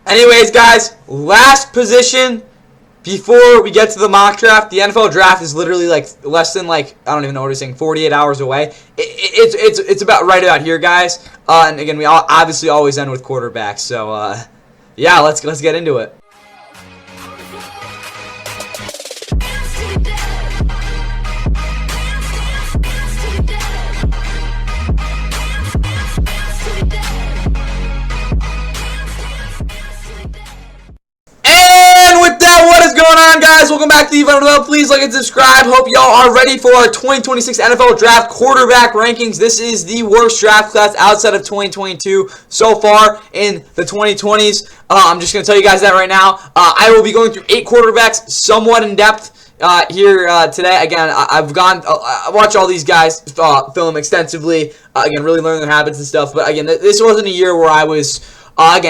Anyways, guys, last position before we get to the mock draft. The NFL draft is literally like less than I don't even know what I'm saying, 48 hours away. It's about right about here, guys. And again, we obviously always end with quarterbacks. So yeah, let's get into it. Going on, guys? Welcome back to the Fernando. Please like and subscribe. Hope y'all are ready for our 2026 NFL Draft quarterback rankings. This is the worst draft class outside of 2022 so far in the 2020s. I'm just going to tell you guys that right now. I will be going through 8 quarterbacks somewhat in depth here today. Again, I watch all these guys film extensively. Again, really learn their habits and stuff. But again, this wasn't a year where I was... I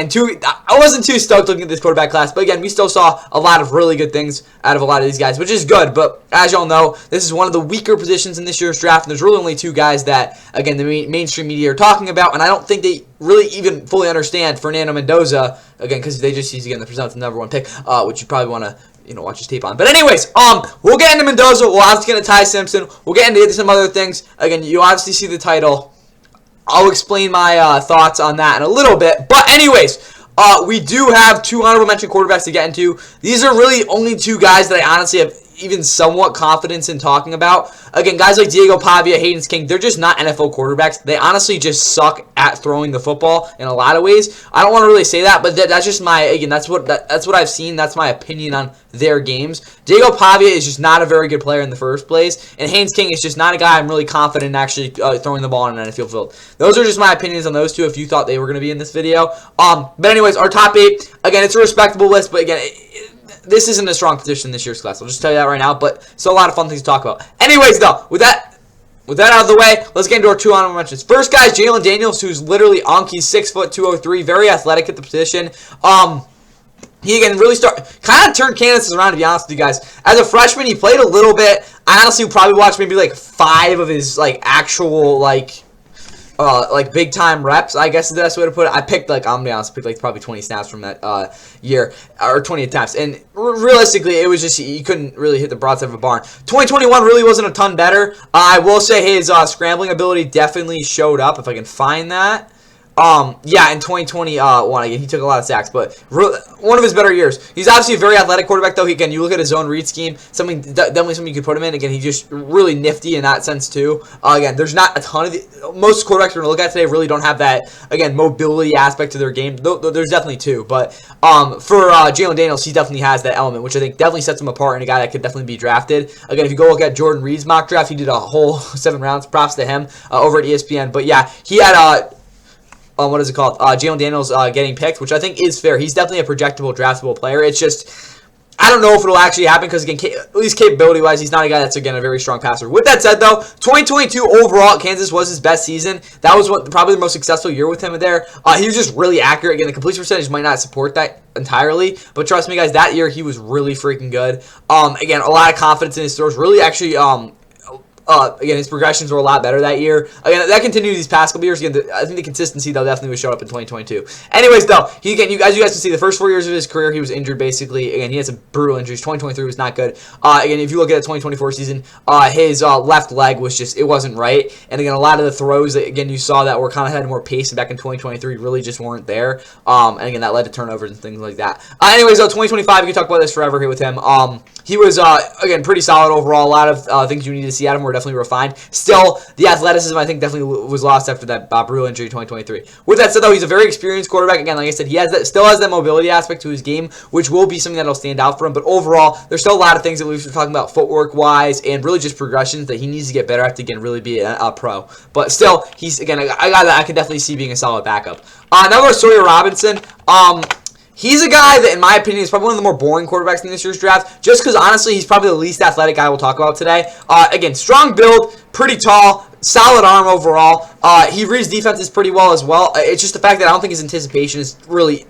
wasn't too stoked looking at this quarterback class, but again, we still saw a lot of really good things out of a lot of these guys, which is good. But as y'all know, this is one of the weaker positions in this year's draft, and there's really only 2 guys that, again, the mainstream media are talking about, and I don't think they really even fully understand Fernando Mendoza, again, because he's again the present number 1 pick, which you probably want to watch his tape on. But anyways, we'll get into Mendoza. We'll obviously get into Ty Simpson. We'll get into some other things. Again, you obviously see the title. I'll explain my thoughts on that in a little bit. But anyways, we do have 2 honorable mention quarterbacks to get into. These are really only 2 guys that I honestly have even somewhat confidence in talking about. Again, guys like Diego Pavia, Hayden King, they're just not NFL quarterbacks. They honestly just suck at throwing the football in a lot of ways. I don't want to really say that, but that's just that's what I've seen. That's my opinion on their games. Diego Pavia is just not a very good player in the first place, and Hayden King is just not a guy I'm really confident in actually throwing the ball on an NFL field. Those are just my opinions on those 2 if you thought they were going to be in this video. But anyways, our top 8, again, it's a respectable list, but again, this isn't a strong position this year's class. I'll just tell you that right now, but still a lot of fun things to talk about. Anyways, though, with that out of the way, let's get into our 2 honorable mentions. First guy is Jalen Daniels, who's literally He's 6 foot 203, very athletic at the position. He again really kind of turned Kansas around, to be honest with you guys. As a freshman, he played a little bit. I honestly would probably watch maybe 5 of his actual big time reps, I guess is the best way to put it. I'm gonna be honest, I picked probably 20 snaps from that year, or 20 attempts, and realistically, it was just he couldn't really hit the broadside of a barn. 2021 really wasn't a ton better. I will say his scrambling ability definitely showed up, if I can find that. Yeah, in 2021, again, he took a lot of sacks, but one of his better years. He's obviously a very athletic quarterback, though. Again, you look at his zone read scheme, definitely something you could put him in. Again, he's just really nifty in that sense, too. Again, there's not a ton of most quarterbacks we're going to look at today really don't have that, again, mobility aspect to their game. There's definitely 2, but for Jalen Daniels, he definitely has that element, which I think definitely sets him apart and a guy that could definitely be drafted. Again, if you go look at Jordan Reed's mock draft, he did a whole 7 rounds. Props to him over at ESPN. But yeah, he had what is it called? Jalen Daniels getting picked, which I think is fair. He's definitely a projectable, draftable player. It's just, I don't know if it'll actually happen because, again, at least capability-wise, he's not a guy that's, again, a very strong passer. With that said, though, 2022 overall at Kansas was his best season. That was probably the most successful year with him there. He was just really accurate. Again, the completion percentage might not support that entirely, but trust me, guys, that year he was really freaking good. Again, a lot of confidence in his throws. Really, actually, again, his progressions were a lot better that year. Again, that continued these past couple years. Again, I think the consistency, though, definitely was showed up in 2022. Anyways, though, as you guys can see, the first 4 years of his career, he was injured, basically. Again, he had some brutal injuries. 2023 was not good. Again, if you look at the 2024 season, his left leg was just, it wasn't right. And again, a lot of the throws that, again, you saw that were kind of had more pace back in 2023 really just weren't there. And again, that led to turnovers and things like that. Anyways, though, 2025, we can talk about this forever here with him. He was, again, pretty solid overall. A lot of things you need to see out of him were definitely refined. Still, the athleticism, I think, definitely was lost after that brutal injury in 2023. With that said, though, he's a very experienced quarterback. Again, like I said, he still has that mobility aspect to his game, which will be something that will stand out for him. But overall, there's still a lot of things that we've been talking about footwork-wise and really just progressions that he needs to get better at to, again, really be a pro. But still, he's, again, a guy that I can definitely see being a solid backup. Now we're Sawyer Robinson. He's a guy that, in my opinion, is probably one of the more boring quarterbacks in this year's draft, just because, honestly, he's probably the least athletic guy we'll talk about today. Again, strong build, pretty tall, solid arm overall. He reads defenses pretty well as well. It's just the fact that I don't think his anticipation is really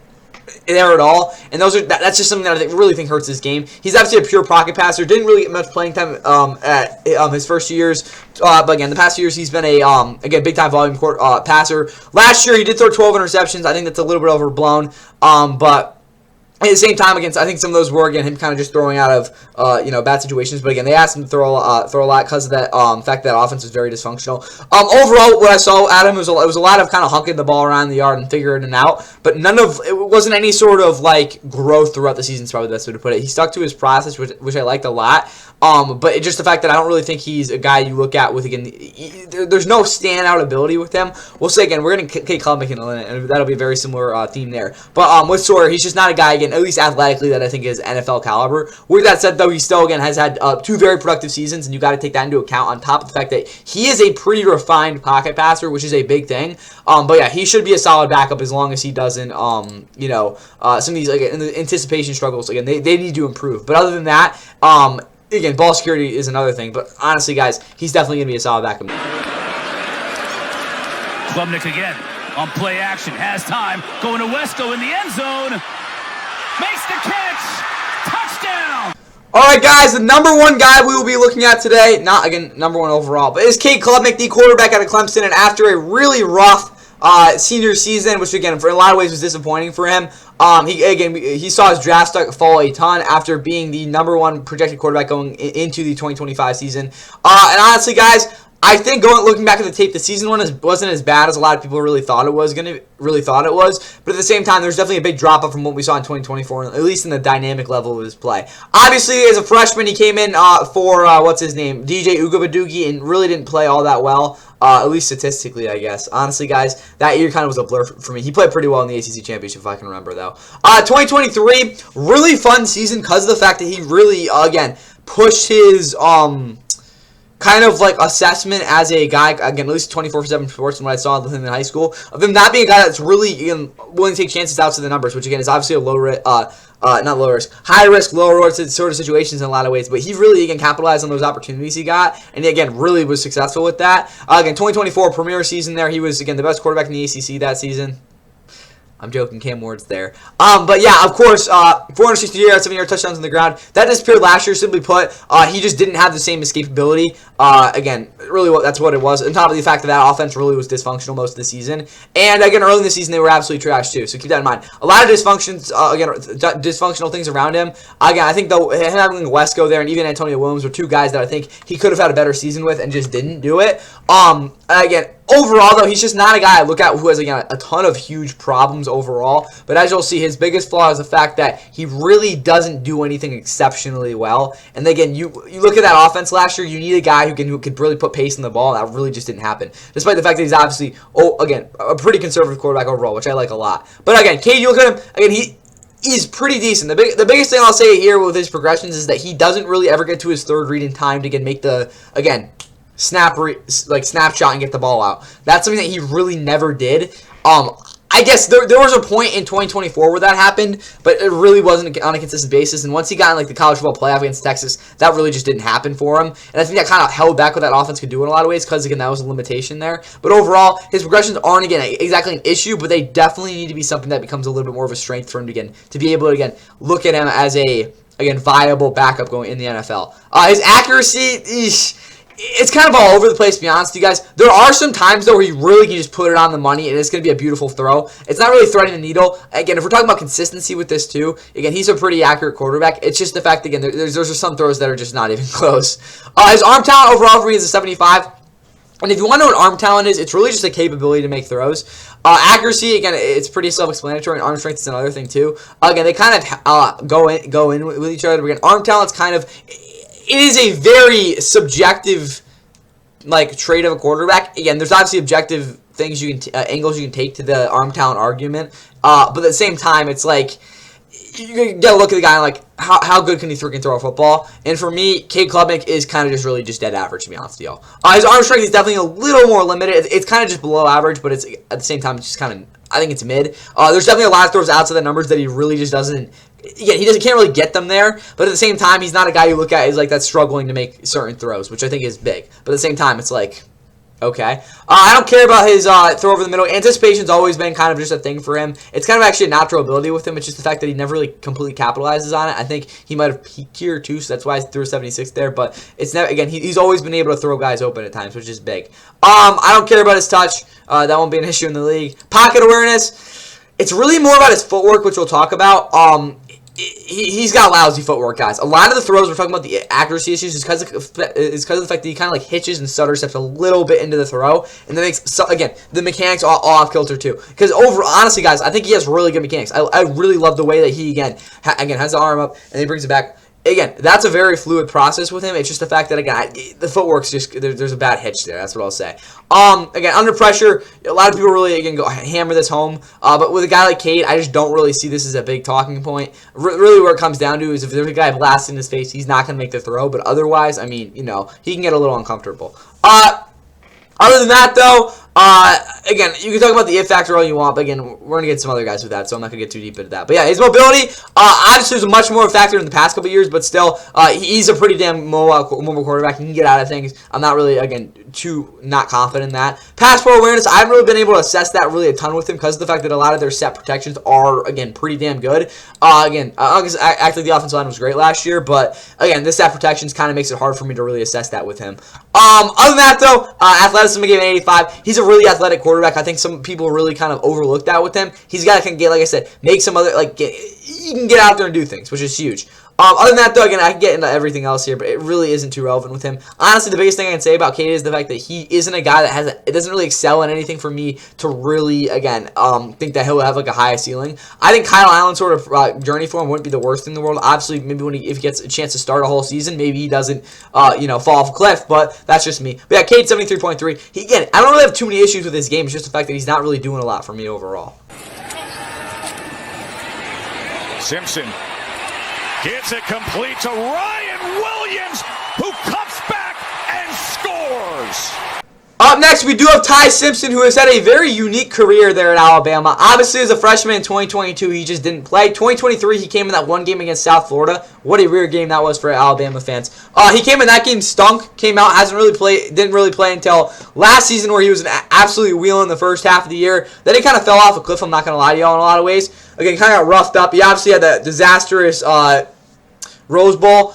there at all, and that's just something that I really think hurts his game. He's obviously a pure pocket passer. Didn't really get much playing time at his first few years, but again, the past few years he's been a again big time volume passer. Last year he did throw 12 interceptions. I think that's a little bit overblown, but at the same time, against I think some of those were again him kind of just throwing out of bad situations. But again, they asked him to throw a lot because of that fact that offense was very dysfunctional. Overall, what I saw at him was a lot of kind of hunking the ball around the yard and figuring it out. But it wasn't any sort of like growth throughout the season. Is probably the best way to put it. He stuck to his process, which I liked a lot. But just the fact that I don't really think he's a guy you look at with, again, there's no standout ability with him. We'll say, again, we're going to Cade Klubnik in a minute, and that'll be a very similar theme there. But with Sawyer, he's just not a guy, again, at least athletically, that I think is NFL caliber. With that said, though, he still, again, has had 2 very productive seasons, and you got to take that into account on top of the fact that he is a pretty refined pocket passer, which is a big thing. But yeah, he should be a solid backup as long as he doesn't, some of these, like, in the anticipation struggles, again, they need to improve. But other than that, again, ball security is another thing, but honestly, guys, he's definitely going to be a solid backup. Klubnik again on play action, has time, going to Wesco in the end zone, makes the catch, touchdown! All right, guys, the number 1 guy we will be looking at today, not, again, number 1 overall, but is Cade Klubnik, the quarterback out of Clemson, and after a really rough senior season, which again, for a lot of ways was disappointing for him. He saw his draft stock fall a ton after being the number 1 projected quarterback going into the 2025 season. And honestly, guys, I think looking back at the tape, the season wasn't as bad as a lot of people really thought it was. But at the same time, there's definitely a big drop off from what we saw in 2024, at least in the dynamic level of his play. Obviously, as a freshman, he came in for DJ Ugobadugi, and really didn't play all that well. At least statistically, I guess. Honestly, guys, that year kind of was a blur for me. He played pretty well in the ACC Championship, if I can remember, though. 2023, really fun season because of the fact that he really, again, pushed his kind of like assessment as a guy, again, at least 24/7 sports from what I saw of him in high school, of him not being a guy that's really willing to take chances outside the numbers, which again is obviously a high risk, low reward sort of situations in a lot of ways. But he really, again, capitalized on those opportunities he got, and he, again, really was successful with that. Again, 2024 premier season there, he was, again, the best quarterback in the ACC that season. I'm joking, Cam Ward's there. But yeah, of course, 460 yards, 7-yard touchdowns on the ground. That disappeared last year, simply put. He just didn't have the same escapability. Again, really, that's what it was. On top of the fact that offense really was dysfunctional most of the season. And again, early in the season, they were absolutely trash too. So keep that in mind. A lot of dysfunctions, dysfunctional things around him. Again, I think though having Wesco there and even Antonio Williams were 2 guys that I think he could have had a better season with and just didn't do it. Again, overall, though, he's just not a guy I look at who has, again, a ton of huge problems overall. But as you'll see, his biggest flaw is the fact that he really doesn't do anything exceptionally well. And again, you look at that offense last year, you need a guy who could really put pace in the ball. That really just didn't happen. Despite the fact that he's obviously, again, a pretty conservative quarterback overall, which I like a lot. But again, Cade, you look at him, again, he's pretty decent. The biggest thing I'll say here with his progressions is that he doesn't really ever get to his 3rd read in time to make the, again, snapshot and get the ball out. That's something that he really never did. I guess there was a point in 2024 where that happened, but it really wasn't on a consistent basis. And once he got in the college football playoff against Texas, that really just didn't happen for him. And I think that kind of held back what that offense could do in a lot of ways because, again, that was a limitation there. But overall, his progressions aren't, again, exactly an issue, but they definitely need to be something that becomes a little bit more of a strength for him to be able to, again, look at him as a, again, viable backup going in the NFL. His accuracy, it's kind of all over the place, to be honest with you guys. There are some times, though, where you really can just put it on the money, and it's going to be a beautiful throw. It's not really threading the needle. Again, if we're talking about consistency with this, too, again, he's a pretty accurate quarterback. It's just the fact, again, there's just some throws that are just not even close. His arm talent overall for me is a 75. And if you want to know what arm talent is, it's really just a capability to make throws. Accuracy, again, it's pretty self-explanatory, and arm strength is another thing, too. Again, they kind of go in with each other. But again, arm talent's kind of... It is a very subjective, trait of a quarterback. Again, there's obviously objective things angles you can take to the arm talent argument. But at the same time, it's you gotta look at the guy and how good can he freaking throw a football? And for me, Cade Klubnik is kind of just really just dead average, to be honest with y'all. His arm strength is definitely a little more limited. It's kind of just below average, but it's at the same time, it's just kind of, I think it's mid. There's definitely a lot of throws outside the numbers that he really just doesn't. Again, can't really get them there, but at the same time, he's not a guy you look at as that's struggling to make certain throws, which I think is big. But at the same time, it's Okay. I don't care about his throw over the middle. Anticipation's always been kind of just a thing for him. It's kind of actually a natural ability with him. It's just the fact that he never really completely capitalizes on it. I think he might have peaked here too, so that's why I threw a 76 there. But it's never, again, he's always been able to throw guys open at times, which is big. I don't care about his touch. That won't be an issue in the league. Pocket awareness. It's really more about his footwork, which we'll talk about. He's got lousy footwork, guys. A lot of the throws, we're talking about the accuracy issues, is because of the fact that he kind of like hitches and stutter steps a little bit into the throw, and that makes, again, the mechanics all off kilter too. Because honestly, guys, I think he has really good mechanics. I really love the way that he again has the arm up and then he brings it back. Again, that's a very fluid process with him. It's just the fact that, again, the footwork's just, there's a bad hitch there. That's what I'll say. Again, under pressure, a lot of people really, again, go hammer this home. But with a guy like Cade, I just don't really see this as a big talking point. Really where it comes down to is if there's a guy blasting in his face, he's not going to make the throw. But otherwise, I mean, he can get a little uncomfortable. Other than that, though, again, you can talk about the if factor all you want, but again, we're going to get some other guys with that, so I'm not going to get too deep into that. But yeah, his mobility, obviously, is much more a factor in the past couple years, but still, he's a pretty damn mobile quarterback. He can get out of things. I'm not really, again, too not confident in that. Pass pro awareness, I haven't really been able to assess that really a ton with him because of the fact that a lot of their set protections are, again, pretty damn good. Again, actually, the offensive line was great last year, but again, this set protections kind of makes it hard for me to really assess that with him. Other than that, though, athleticism, I gave an 85. He's a really athletic quarterback. I think some people really kind of overlook that with him. He's got to get, like I said, make some other, he can get out there and do things, which is huge. Other than that, though, again, I can get into everything else here, but it really isn't too relevant with him. Honestly, the biggest thing I can say about Cade is the fact that he isn't a guy that it doesn't really excel in anything for me to really, again, think that he'll have like a high ceiling. I think Kyle Allen's sort of journey for him wouldn't be the worst thing in the world. Obviously, maybe if he gets a chance to start a whole season, maybe he doesn't, fall off a cliff, but that's just me. But yeah, Cade 73.3. Again, I don't really have too many issues with his game. It's just the fact that he's not really doing a lot for me overall. Simpson gets it complete to Ryan Williams, who cuts back and scores. Up next, we do have Ty Simpson, who has had a very unique career there at Alabama. Obviously, as a freshman in 2022, he just didn't play. 2023, he came in that one game against South Florida. What a weird game that was for Alabama fans. He came in that game, stunk, came out, didn't really play until last season, where he was absolutely wheeling the first half of the year. Then he kind of fell off a cliff, I'm not going to lie to y'all, in a lot of ways. Again, kind of got roughed up. He obviously had that disastrous Rose Bowl.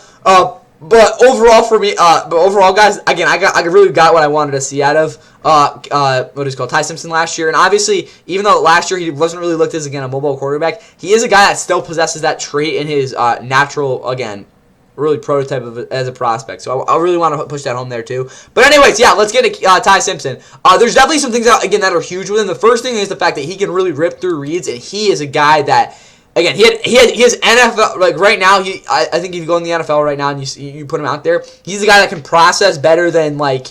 But overall, guys, again, I really got what I wanted to see out of Ty Simpson last year. And obviously, even though last year he wasn't really looked as, again, a mobile quarterback, he is a guy that still possesses that trait in his natural, again, really prototype as a prospect. So I really want to push that home there too. But anyways, yeah, let's get to Ty Simpson. There's definitely some things out, again, that are huge with him. The first thing is the fact that he can really rip through reads, and he is a guy that, again, he has NFL, like right now, I think if you go in the NFL right now and you put him out there, he's the guy that can process better than, like,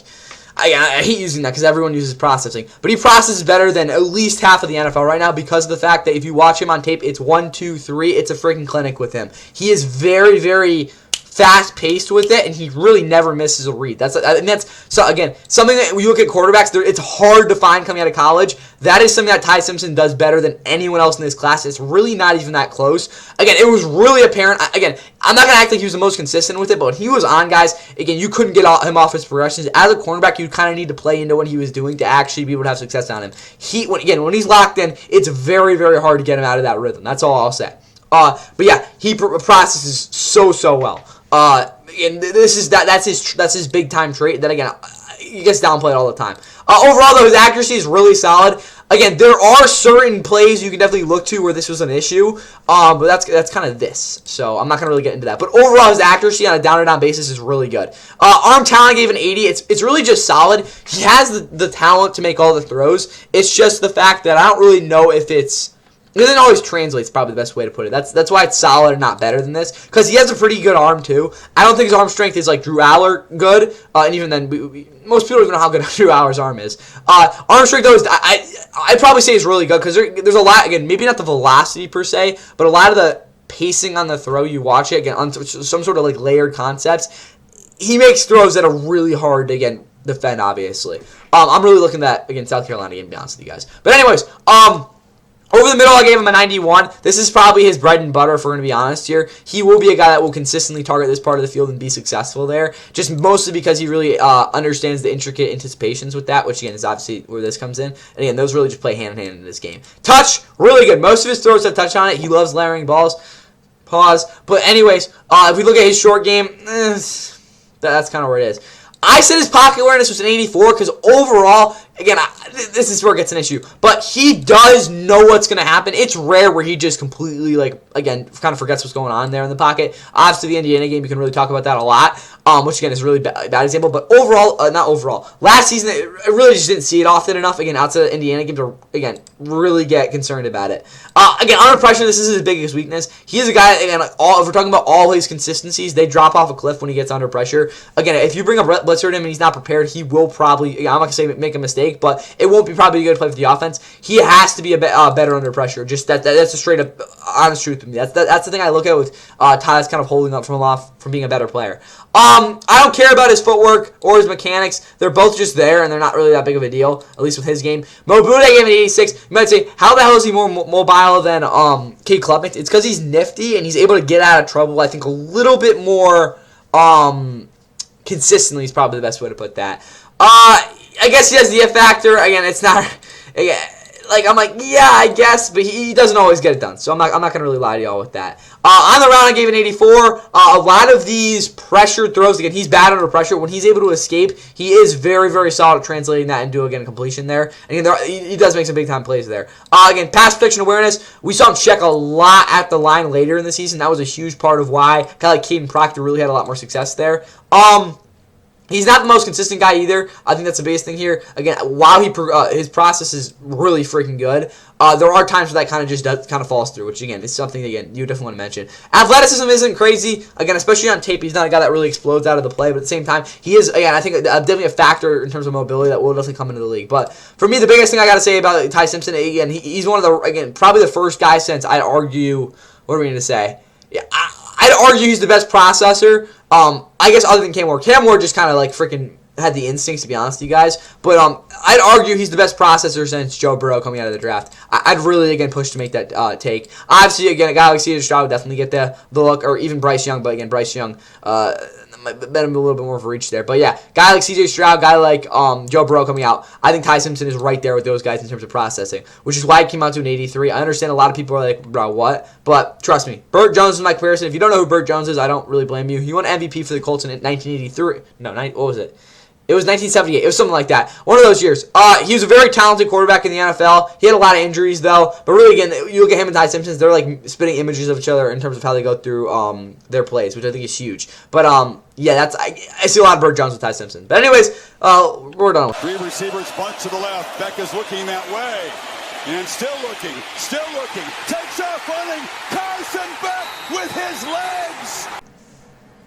I hate using that because everyone uses processing, but he processes better than at least half of the NFL right now because of the fact that if you watch him on tape, it's 1, 2, 3, it's a freaking clinic with him. He is very, very fast-paced with it, and he really never misses a read. That's so, again, something that when you look at quarterbacks, it's hard to find coming out of college. That is something that Ty Simpson does better than anyone else in this class. It's really not even that close. Again, it was really apparent. Again, I'm not going to act like he was the most consistent with it, but when he was on, guys, again, you couldn't get him off his progressions. As a cornerback, you kind of need to play into what he was doing to actually be able to have success on him. When he's locked in, it's very, very hard to get him out of that rhythm. That's all I'll say. But yeah, he processes so well. And that's his big time trait. That, again, he gets downplayed all the time. Overall, though, his accuracy is really solid. Again, there are certain plays you can definitely look to where this was an issue, but that's kind of this. So I'm not gonna really get into that. But overall, his accuracy on a down-to-down basis is really good. Arm talent, I gave an 80. It's really just solid. He has the talent to make all the throws. It's just the fact that I don't really know if it doesn't always translate, is probably the best way to put it. That's why it's solid and not better than this, because he has a pretty good arm, too. I don't think his arm strength is like Drew Allar good, and even then, most people don't even know how good Drew Allar's arm is. Arm strength, though, I'd probably say is really good, because there's a lot, again, maybe not the velocity per se, but a lot of the pacing on the throw, you watch it, again, on some sort of like layered concepts. He makes throws that are really hard to, again, defend, obviously. I'm really looking at that, again, South Carolina game, to be honest with you guys. But anyways, Over the middle, I gave him a 91. This is probably his bread and butter, if we're going to be honest here. He will be a guy that will consistently target this part of the field and be successful there, just mostly because he really understands the intricate anticipations with that, which, again, is obviously where this comes in. And, again, those really just play hand-in-hand in this game. Touch, really good. Most of his throws have touch on it. He loves layering balls. Pause. But, anyways, if we look at his short game, that's kind of where it is. I said his pocket awareness was an 84 because overall, again, this is where it gets an issue. But he does know what's going to happen. It's rare where he just completely, again, kind of forgets what's going on there in the pocket. Obviously, the Indiana game, you can really talk about that a lot, which, again, is a really bad example. But overall, not overall, last season, I really just didn't see it often enough, again, outside of Indiana games to, again, really get concerned about it. Again, under pressure, this is his biggest weakness. He is a guy, again, if we're talking about all his consistencies, they drop off a cliff when he gets under pressure. Again, if you bring a blitzer to him and he's not prepared, he will probably, I'm not going to say make a mistake, but it won't be probably good to play for the offense. He has to be a bit better under pressure. Just that's a straight up honest truth to me. That's the thing I look at with Ty's kind of holding up from being a better player. I don't care about his footwork or his mechanics. They're both just there, and they're not really that big of a deal, at least with his game. Mo Buda gave him an 86. You might say, how the hell is he more mobile than Cade Klubnik? It's because he's nifty, and he's able to get out of trouble, I think, a little bit more consistently is probably the best way to put that. I guess he has the it factor. Again, it's not... Again, I'm like, yeah, I guess, but he doesn't always get it done. So I'm not going to really lie to y'all with that. On the round, I gave an 84. A lot of these pressure throws, again, he's bad under pressure. When he's able to escape, he is very, very solid at translating that into, again, completion there. And again, he does make some big-time plays there. Again, pass protection awareness, we saw him check a lot at the line later in the season. That was a huge part of why kind of like Caden Proctor really had a lot more success there. He's not the most consistent guy either. I think that's the biggest thing here. Again, while his process is really freaking good, there are times where that kind of falls through, which, again, is something, again, you definitely want to mention. Athleticism isn't crazy. Again, especially on tape, he's not a guy that really explodes out of the play, but at the same time, he is, again, I think definitely a factor in terms of mobility that will definitely come into the league. But for me, the biggest thing I got to say about Ty Simpson, again, he's one of the, again, probably the first guy since I'd argue, what are we going to say? Yeah, I'd argue he's the best processor. I guess other than Cam Ward. Cam Ward just kind of freaking had the instincts, to be honest with you guys. But I'd argue he's the best processor since Joe Burrow coming out of the draft. I'd really, again, push to make that take. Obviously, again, a guy like C.J. Stroud would definitely get the look, or even Bryce Young. But, again, Bryce Young might have been a little bit more of a reach there. But, yeah, guy like C.J. Stroud, guy like Joe Burrow coming out, I think Ty Simpson is right there with those guys in terms of processing, which is why it came out to an 83. I understand a lot of people are like, bro, what? But trust me, Burt Jones is my comparison. If you don't know who Burt Jones is, I don't really blame you. He won MVP for the Colts in 1983. No, what was it? It was 1978. It was something like that. One of those years. He was a very talented quarterback in the NFL. He had a lot of injuries, though. But really, again, you look at him and Ty Simpson, they're like spitting images of each other in terms of how they go through their plays, which I think is huge. But, yeah, I see a lot of Burt Jones with Ty Simpson. But anyways, we're done. Three receivers bunt to the left. Beck is looking that way. And still looking. Takes off running. Carson Beck with his legs.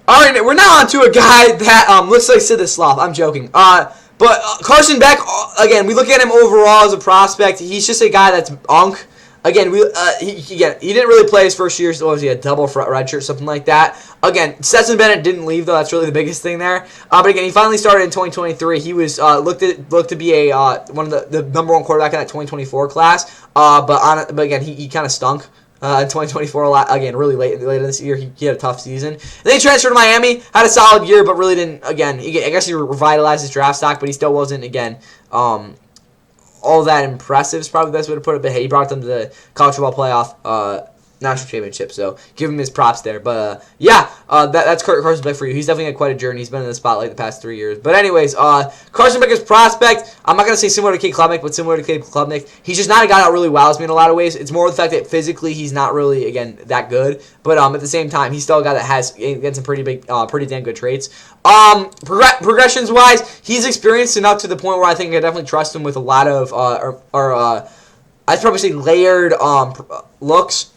All right, we're now on to a guy that looks like Sid the Sloth. I'm joking. But Carson Beck, again, we look at him overall as a prospect. He's just a guy that's unk. Again, he didn't really play his first year, so what was he, a double red shirt, something like that. Again, Stetson Bennett didn't leave, though. That's really the biggest thing there. But again, he finally started in 2023. He was looked to be one of the number one quarterback in that 2024 class. But again, he kind of stunk. In 2024, a lot, again, really later this year, he had a tough season. And then he transferred to Miami, had a solid year, but really didn't, again, I guess he revitalized his draft stock, but he still wasn't, again, all that impressive is probably the best way to put it. But hey, he brought them to the college football playoff national championship, so give him his props there. But that's Carson Beck for you. He's definitely had quite a journey. He's been in the spotlight the past 3 years. But anyways, Carson Beck is prospect. I'm not going to say similar to Cade Klubnik, but similar to Cade Klubnik. He's just not a guy that really wows me in a lot of ways. It's more the fact that physically he's not really, again, that good. But at the same time, he's still a guy that has, again, some pretty damn good traits. Progressions-wise, he's experienced enough to the point where I think I definitely trust him with a lot of, I'd probably say layered looks.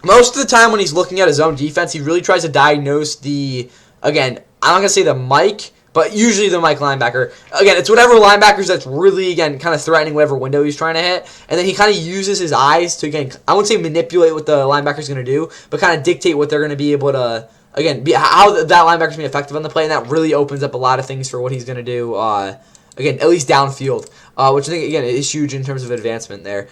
Most of the time when he's looking at his own defense, he really tries to diagnose again, I'm not going to say the Mike, but usually the Mike linebacker. Again, it's whatever linebackers that's really, again, kind of threatening whatever window he's trying to hit. And then he kind of uses his eyes to, again, I wouldn't say manipulate what the linebacker's going to do, but kind of dictate what they're going to be able to, again, how that linebacker's going to be effective on the play. And that really opens up a lot of things for what he's going to do, again, at least downfield, which I think, again, is huge in terms of advancement there.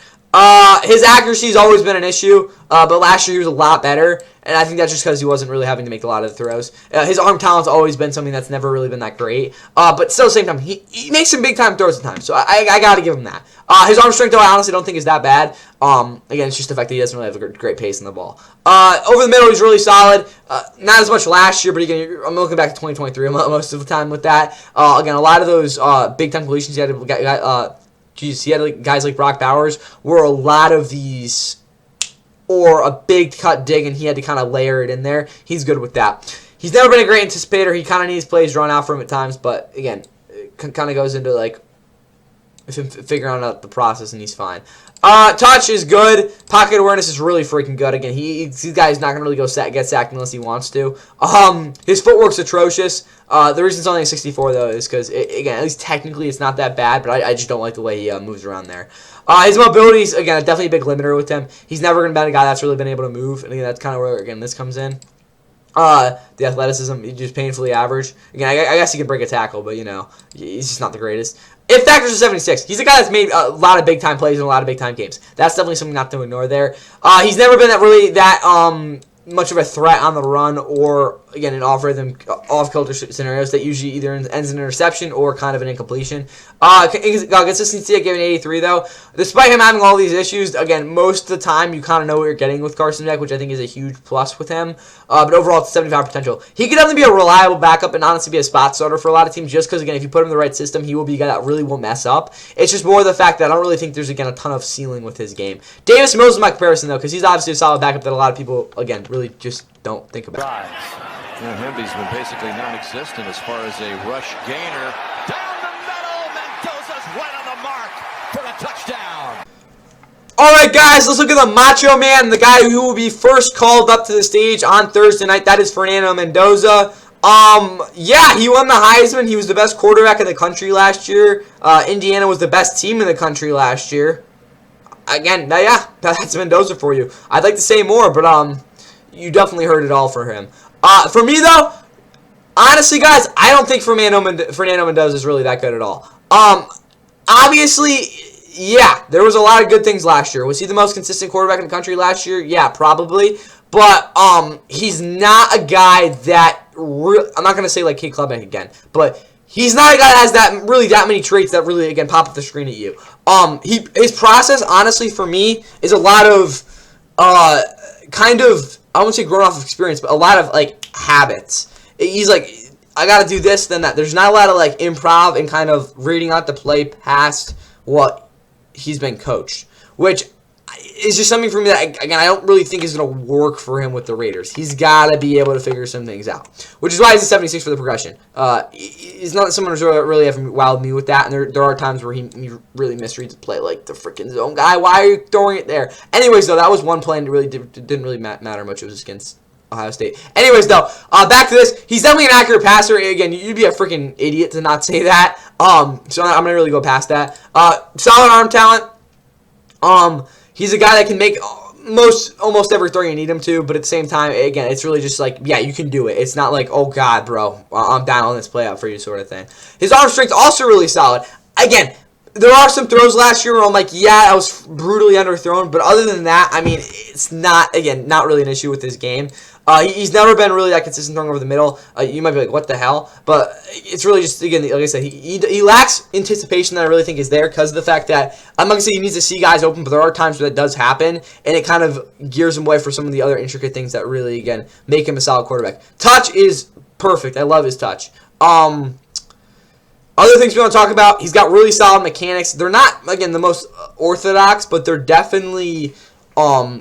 His accuracy's always been an issue, but last year he was a lot better, and I think that's just because he wasn't really having to make a lot of the throws. His arm talent's always been something that's never really been that great, but still, at the same time, he makes some big-time throws at times, so I got to give him that. His arm strength, though, I honestly don't think is that bad. Again, it's just the fact that he doesn't really have a great pace in the ball. Over the middle, he's really solid. Not as much last year, but again, I'm looking back to 2023 most of the time with that. Again, a lot of those big-time completions he had to he had guys like Brock Bowers were a lot of these, or a big cut dig, and he had to kind of layer it in there. He's good with that. He's never been a great anticipator. He kind of needs plays drawn out for him at times, but again, it kind of goes into like figuring out the process, and he's fine. Touch is good. Pocket awareness is really freaking good. Again, this guy's not gonna really get sacked unless he wants to. His footwork's atrocious. The reason it's only a 64 though is because again, at least technically it's not that bad, but I just don't like the way he moves around there. His mobility is again definitely a big limiter with him. He's never gonna be a guy that's really been able to move, and again, that's kind of where again this comes in. The athleticism, he's just painfully average. Again, I guess he can break a tackle, but you know, he's just not the greatest. It factors to 76. He's a guy that's made a lot of big-time plays in a lot of big-time games. That's definitely something not to ignore there. He's never been that much of a threat on the run or, again, in off-kilter scenarios that usually either ends in an interception or kind of an incompletion. Consistency at giving 83, though. Despite him having all these issues, again, most of the time you kind of know what you're getting with Carson Beck, which I think is a huge plus with him. But overall, it's 75 potential. He could definitely be a reliable backup and honestly be a spot starter for a lot of teams just because, again, if you put him in the right system, he will be a guy that really won't mess up. It's just more the fact that I don't really think there's, again, a ton of ceiling with his game. Davis Mills is my comparison, though, because he's obviously a solid backup that a lot of people, again, really just don't think about. Hemby's been basically non-existent as far as a rush gainer. Down the middle, Mendoza's right on the mark for a touchdown. Alright guys, let's look at the Macho Man, the guy who will be first called up to the stage on Thursday night. That is Fernando Mendoza. Yeah, he won the Heisman. He was the best quarterback in the country last year. Indiana was the best team in the country last year. Again, yeah, that's Mendoza for you. I'd like to say more, but you definitely heard it all for him. For me, though, honestly, guys, I don't think Fernando Mendoza is really that good at all. Obviously, yeah, there was a lot of good things last year. Was he the most consistent quarterback in the country last year? Yeah, probably. But he's not a guy that I'm not going to say like Cade Klubnik again, but he's not a guy that has that many traits that really, again, pop up the screen at you. His process, honestly, for me, is a lot of kind of, I won't say grown off of experience, but a lot of like habits. He's like, I got to do this, then that. There's not a lot of like improv and kind of reading out the play past what he's been coached, which is just something for me that, again, I don't really think is going to work for him with the Raiders. He's got to be able to figure some things out, which is why he's a 76 for the progression. He's not someone who's really ever wowed me with that, and there are times where he really misreads the play, like the freaking zone guy. Why are you throwing it there? Anyways, though, that was one play and it really didn't really matter much. It was against Ohio State. Anyways, though, back to this. He's definitely an accurate passer. Again, you'd be a freaking idiot to not say that. So I'm going to really go past that. Solid arm talent. He's a guy that can make almost every throw you need him to, but at the same time, again, it's really just like, yeah, you can do it. It's not like, oh, God, bro, I'm dialing this play out for you sort of thing. His arm strength also really solid. Again, there are some throws last year where I'm like, yeah, I was brutally underthrown, but other than that, I mean, it's not, again, not really an issue with his game. He's never been really that consistent throwing over the middle. You might be like, what the hell? But it's really just, again, like I said, he lacks anticipation that I really think is there because of the fact that, I'm not going to say he needs to see guys open, but there are times where that does happen, and it kind of gears him away for some of the other intricate things that really, again, make him a solid quarterback. Touch is perfect. I love his touch. Other things we want to talk about, he's got really solid mechanics. They're not, again, the most orthodox, but they're definitely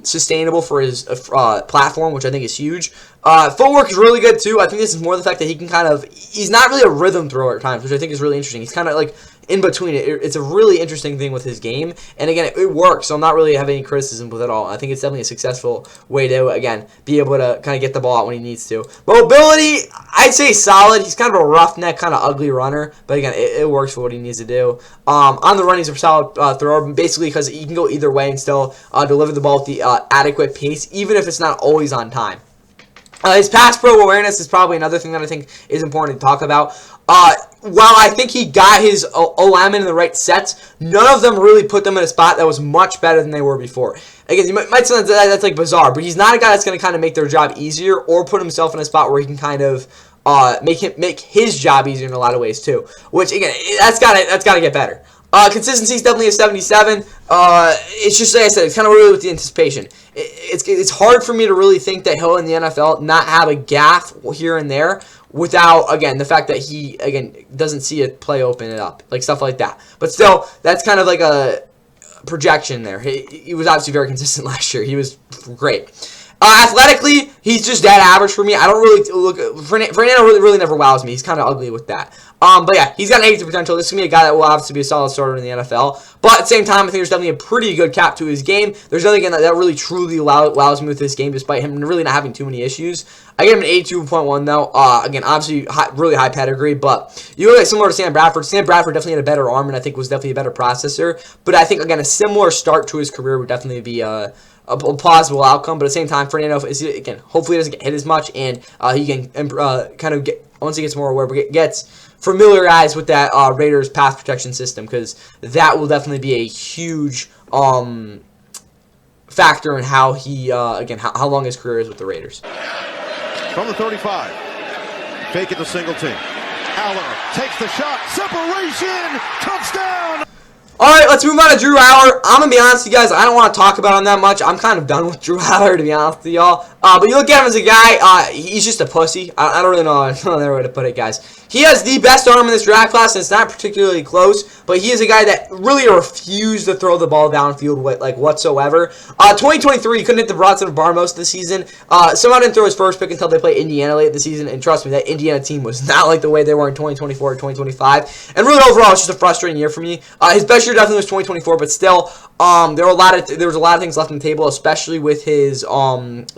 sustainable for his platform, which I think is huge. Footwork is really good too. I think this is more the fact that he can he's not really a rhythm thrower at times, which I think is really interesting. He's kind of like in between it. It's a really interesting thing with his game, and again, it works, so I'm not really having any criticism with it at all. I think it's definitely a successful way to, again, be able to kind of get the ball out when he needs to. Mobility, I'd say solid. He's kind of a roughneck, kind of ugly runner, but again, it works for what he needs to do. On the run, he's a solid thrower, basically because he can go either way and still deliver the ball with the adequate pace, even if it's not always on time. His pass pro awareness is probably another thing that I think is important to talk about. While I think he got his O-linemen in the right sets, none of them really put them in a spot that was much better than they were before. Again, you might say that's like bizarre, but he's not a guy that's going to kind of make their job easier or put himself in a spot where he can kind of make his job easier in a lot of ways too. Which again, that's gotta get better. Consistency is definitely a 77. It's just like I said, it's kind of really with the anticipation. It's hard for me to really think that he'll in the NFL not have a gaffe here and there without, again, the fact that he, again, doesn't see a play open it up, like stuff like that. But still, that's kind of like a projection there. He was obviously very consistent last year. He was great. Athletically, he's just dead average for me. I don't really look. Fernando really never wows me. He's kind of ugly with that. But yeah, he's got an 82 potential. This is going to be a guy that will obviously be a solid starter in the NFL. But at the same time, I think there's definitely a pretty good cap to his game. There's nothing again that really truly wows me with this game, despite him really not having too many issues. I give him an 82.1 though. Again, obviously really high pedigree, but you look at similar to Sam Bradford. Sam Bradford definitely had a better arm and I think was definitely a better processor. But I think again a similar start to his career would definitely be a plausible outcome, but at the same time, Fernando is again hopefully doesn't get hit as much, and he can kind of get once he gets more aware, but gets familiarized with that Raiders pass protection system, because that will definitely be a huge factor in how he again how long his career is with the Raiders. From the 35, fake it to Singleton. Allar takes the shot, separation, touchdown. Alright, let's move on to Drew Allar. I'm going to be honest with you guys, I don't want to talk about him that much. I'm kind of done with Drew Allar, to be honest with y'all. But you look at him as a guy, he's just a pussy. I don't really know another way to put it, guys. He has the best arm in this draft class, and it's not particularly close, but he is a guy that really refused to throw the ball downfield whatsoever. 2023, he couldn't hit the broadside of bar most of the season. Somehow didn't throw his first pick until they played Indiana late in the season, and trust me, that Indiana team was not like the way they were in 2024 or 2025. And really, overall, it's just a frustrating year for me. His best year definitely was 2024, but still, there was a lot of things left on the table, especially with his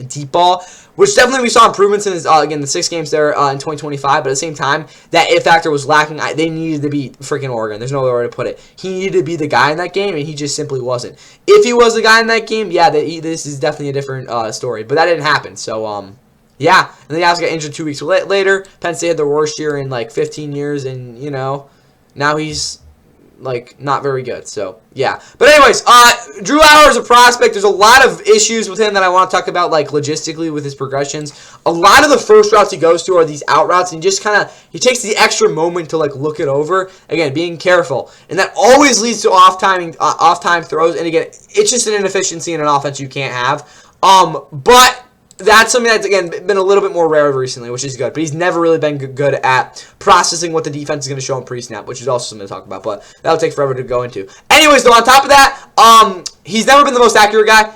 deep ball, which definitely we saw improvements in his again the 6 games there in 2025. But at the same time, that it factor was lacking. They needed to beat freaking Oregon. There's no other way to put it. He needed to be the guy in that game, and he just simply wasn't. If he was the guy in that game, yeah, this is definitely a different story. But that didn't happen. So yeah, and then he also got injured 2 weeks later. Penn State had their worst year in like 15 years, and you know now he's like not very good. So yeah, but anyways, Drew Allar is a prospect. There's a lot of issues with him that I want to talk about, like logistically with his progressions. A lot of the first routes he goes to are these out routes, and he takes the extra moment to like look it over. Again, being careful, and that always leads to off-time throws. And again, it's just an inefficiency in an offense you can't have. But that's something that's, again, been a little bit more rare recently, which is good. But he's never really been good at processing what the defense is going to show him pre-snap, which is also something to talk about. But that'll take forever to go into. Anyways, though, on top of that, he's never been the most accurate guy.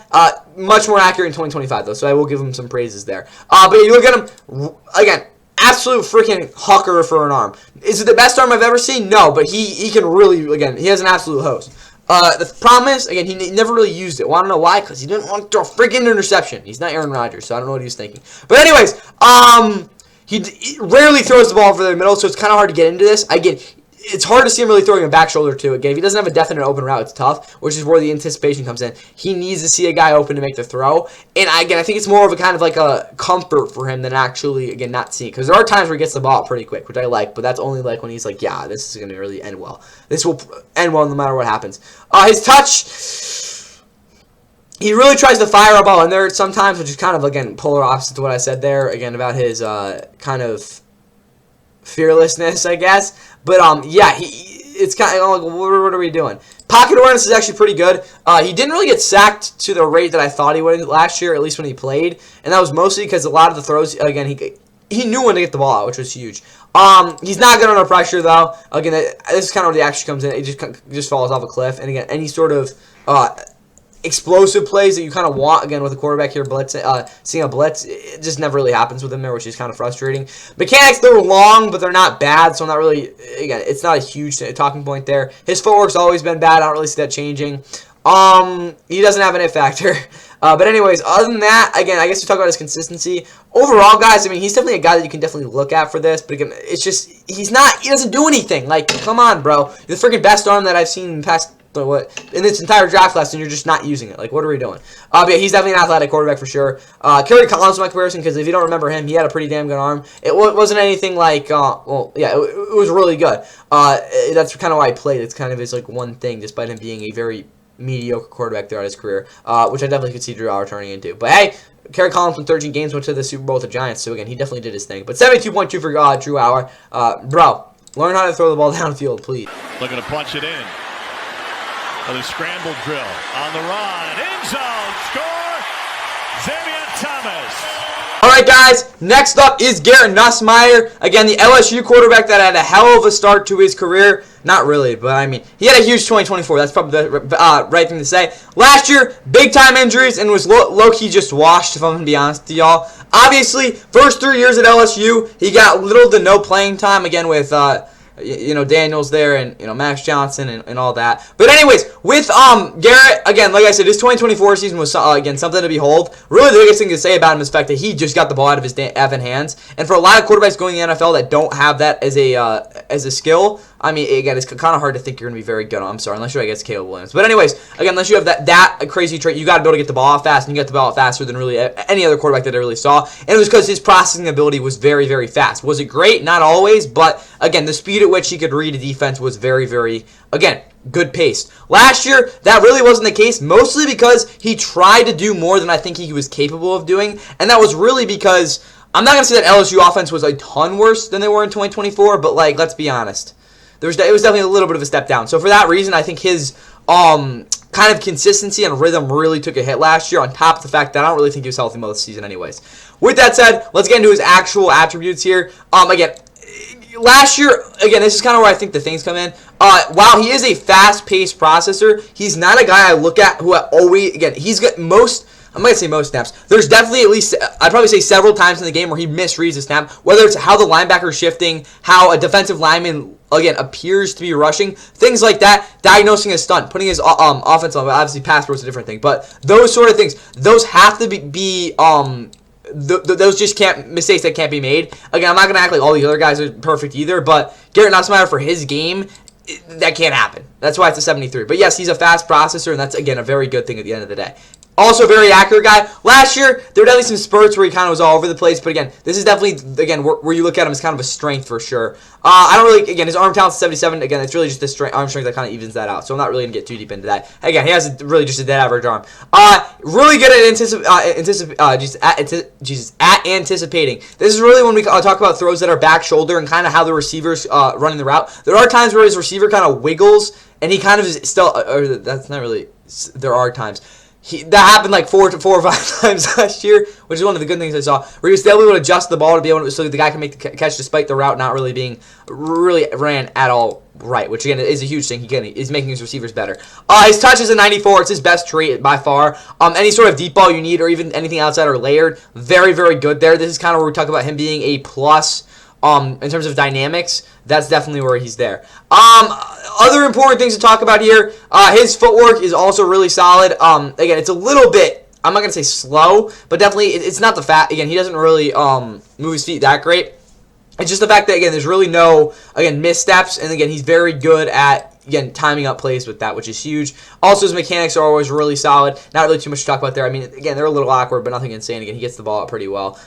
Much more accurate in 2025, though, so I will give him some praises there. But you look at him, again, absolute freaking hucker for an arm. Is it the best arm I've ever seen? No, but he can really, again, he has an absolute hose. The problem is, again, he never really used it. Want to know why? Because he didn't want to throw a freaking interception. He's not Aaron Rodgers, so I don't know what he was thinking. But anyways, he rarely throws the ball over the middle, so it's kind of hard to get into this. Again, it's hard to see him really throwing a back shoulder to. Again, if he doesn't have a definite open route, it's tough, which is where the anticipation comes in. He needs to see a guy open to make the throw. And again, I think it's more of a kind of like a comfort for him than actually, again, not seeing. Because there are times where he gets the ball pretty quick, which I like, but that's only like when he's like, yeah, this is going to really end well. This will end well no matter what happens. His touch, he really tries to fire a ball in there sometimes, which is kind of, again, polar opposite to what I said there, again, about his kind of fearlessness, I guess. But yeah, it's kind of like, what are we doing? Pocket awareness is actually pretty good. He didn't really get sacked to the rate that I thought he would last year, at least when he played, and that was mostly because a lot of the throws, again, he knew when to get the ball out, which was huge. He's not good under pressure though. Again, this is kind of where the action comes in. It just falls off a cliff, and again, any sort of explosive plays that you kind of want, again, with a quarterback here seeing a blitz, it just never really happens with him there, which is kind of frustrating. Mechanics, they're long, but they're not bad, so I'm not really, again, it's not a huge talking point there. His footwork's always been bad. I don't really see that changing. He doesn't have an it factor. But anyways, other than that, again, I guess we talk about his consistency. Overall, guys, I mean, he's definitely a guy that you can definitely look at for this. But again, it's just, he doesn't do anything. Like, come on, bro. The freaking best arm that I've seen in the past in this entire draft class, and you're just not using it. Like, what are we doing? But yeah, he's definitely an athletic quarterback for sure. Kerry Collins, my comparison, because if you don't remember him, he had a pretty damn good arm. It wasn't anything like, well, yeah, it was really good. That's kind of why he played. It's kind of his like one thing, despite him being a very mediocre quarterback throughout his career, which I definitely could see Drew Allar turning into. But hey, Kerry Collins from 13 games went to the Super Bowl with the Giants, so again, he definitely did his thing. But 72.2 for Drew Allar. Bro, learn how to throw the ball downfield, please. Looking to punch it in. Another scramble drill on the run. End zone. Score. Xavier Thomas. All right, guys, next up is Garrett Nussmeier. Again, the LSU quarterback that had a hell of a start to his career. Not really, but I mean, he had a huge 2024. That's probably the right thing to say. Last year, big-time injuries and was low-key just washed, if I'm going to be honest with y'all. Obviously, first 3 years at LSU, he got little to no playing time, again, with Daniels there and Max Johnson and all that. But anyways, with Garrett, again, like I said, his 2024 season was again something to behold. Really, the biggest thing to say about him is the fact that he just got the ball out of his effing hands. And for a lot of quarterbacks going in the NFL that don't have that as a skill, I mean, again, it's kind of hard to think you're going to be very good. I'm sorry, unless you're, I guess, Caleb Williams. But anyways, again, unless you have that crazy trait, you got to be able to get the ball out fast, and you get the ball out faster than really any other quarterback that I really saw. And it was because his processing ability was very, very fast. Was it great? Not always, but again, the speed at which he could read a defense was very, very, again, good pace. Last year, that really wasn't the case, mostly because he tried to do more than I think he was capable of doing, and that was really because, I'm not going to say that LSU offense was a ton worse than they were in 2024, but, like, let's be honest. It was definitely a little bit of a step down. So for that reason, I think his kind of consistency and rhythm really took a hit last year, on top of the fact that I don't really think he was healthy most of the season anyways. With that said, let's get into his actual attributes here. Again, last year, again, this is kind of where I think the things come in. While he is a fast-paced processor, he's not a guy I look at who I always, again, he's got most, I'm not going to say most snaps. There's definitely at least, I'd probably say several times in the game where he misreads a snap, whether it's how the linebacker's shifting, how a defensive lineman, again, appears to be rushing, things like that, diagnosing a stunt, putting his offense on, obviously pass pro is a different thing, but those sort of things, those have to be those just mistakes that can't be made. Again, I'm not going to act like all the other guys are perfect either, but Garrett Nussmeier for his game, that can't happen. That's why it's a 73. But yes, he's a fast processor, and that's, again, a very good thing at the end of the day. Also, very accurate guy. Last year, there were definitely some spurts where he kind of was all over the place. But again, this is definitely, again, where you look at him as kind of a strength for sure. I don't really, again, his arm talent's 77. Again, it's really just the arm strength that kind of evens that out. So I'm not really going to get too deep into that. Again, he has really just a dead average arm. Really good at anticipating. This is really when we talk about throws that are back shoulder and kind of how the receiver's running the route. There are times where his receiver kind of wiggles and he kind of is still, or that's not really, there are times. That happened like four or five times last year, which is one of the good things I saw, where he was still able to adjust the ball to be able to, so the guy can make the catch despite the route not really being ran at all right, which again is a huge thing. He's making his receivers better. His touch is a 94. It's his best trait by far. Any sort of deep ball you need, or even anything outside or layered, very, very good there. This is kind of where we talk about him being a plus. In terms of dynamics, that's definitely where he's there. Other important things to talk about here, his footwork is also really solid. Again, it's a little bit, I'm not going to say slow, but definitely it's not the fact, again, he doesn't really move his feet that great. It's just the fact that, again, there's really no, again, missteps, and again, he's very good at, again, timing up plays with that, which is huge. Also, his mechanics are always really solid. Not really too much to talk about there. I mean, again, they're a little awkward, but nothing insane. Again, he gets the ball out pretty well.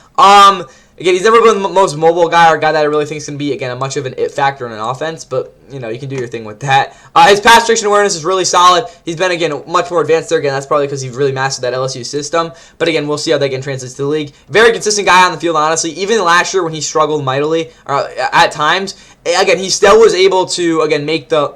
Again, he's never been the most mobile guy or a guy that I really think is going to be, again, much of an it factor in an offense, but, you know, you can do your thing with that. His pass protection awareness is really solid. He's been, again, much more advanced there. Again, that's probably because he really mastered that LSU system, but, again, we'll see how that, again, translates to the league. Very consistent guy on the field, honestly. Even last year when he struggled mightily at times, again, he still was able to, again, make the